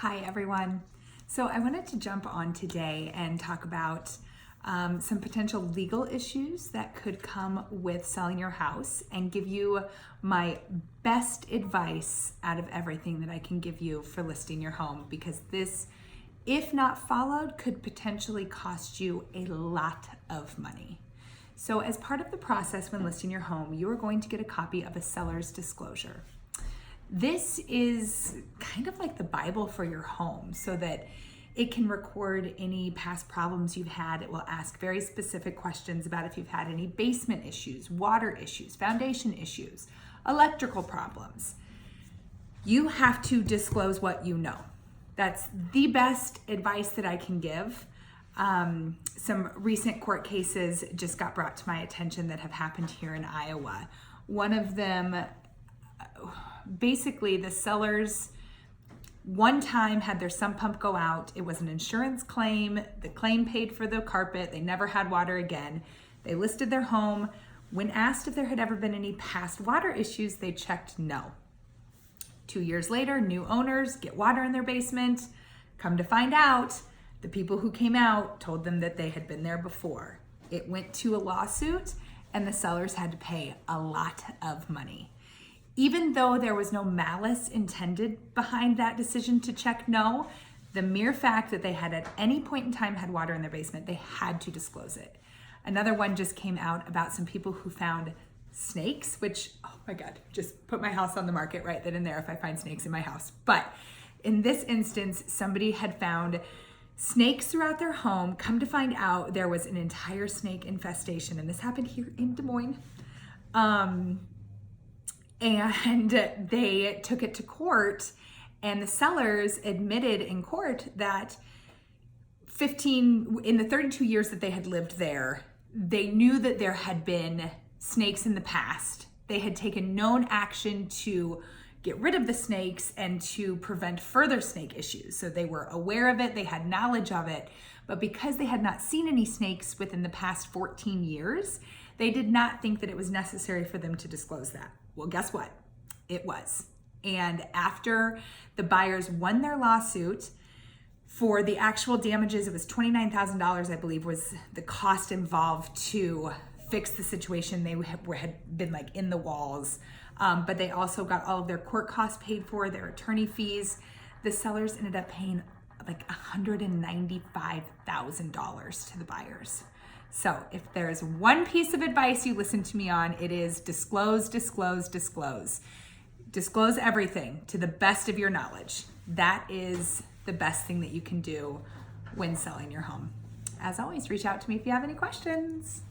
Hi everyone. So I wanted to jump on today and talk about some potential legal issues that could come with selling your house and give you my best advice out of everything that I can give you for listing your home, because this, if not followed, could potentially cost you a lot of money. So as part of the process when listing your home, you are going to get a copy of a seller's disclosure. This is kind of like the Bible for your home, so that it can record any past problems you've had. It will ask very specific questions about if you've had any basement issues, water issues, foundation issues, electrical problems. You have to disclose what you know. That's the best advice that I can give. Some recent court cases just got brought to my attention that have happened here in Iowa. One of them, basically the sellers one time had their sump pump go out. It was an insurance claim. The claim paid for the carpet. They never had water again. They listed their home. When asked if there had ever been any past water issues, they checked no. 2 years later, new owners get water in their basement. Come to find out, the people who came out told them that they had been there before. It went to a lawsuit and the sellers had to pay a lot of money. Even though there was no malice intended behind that decision to check no, the mere fact that they had at any point in time had water in their basement, they had to disclose it. Another one just came out about some people who found snakes, which, oh my God, just put my house on the market right then and there if I find snakes in my house. But in this instance, somebody had found snakes throughout their home. Come to find out, there was an entire snake infestation, and this happened here in Des Moines. And they took it to court, and the sellers admitted in court that in the 32 years that they had lived there, they knew that there had been snakes in the past. They had taken known action to get rid of the snakes and to prevent further snake issues. So they were aware of it, they had knowledge of it, but because they had not seen any snakes within the past 14 years, they did not think that it was necessary for them to disclose that. Well, guess what? It was. And after the buyers won their lawsuit, for the actual damages, it was $29,000, I believe, was the cost involved to fix the situation. They had been like in the walls, but they also got all of their court costs paid for, their attorney fees. The sellers ended up paying like $195,000 to the buyers. So if there's one piece of advice you listen to me on, it is disclose, disclose, disclose. Disclose everything to the best of your knowledge. That is the best thing that you can do when selling your home. As always, reach out to me if you have any questions.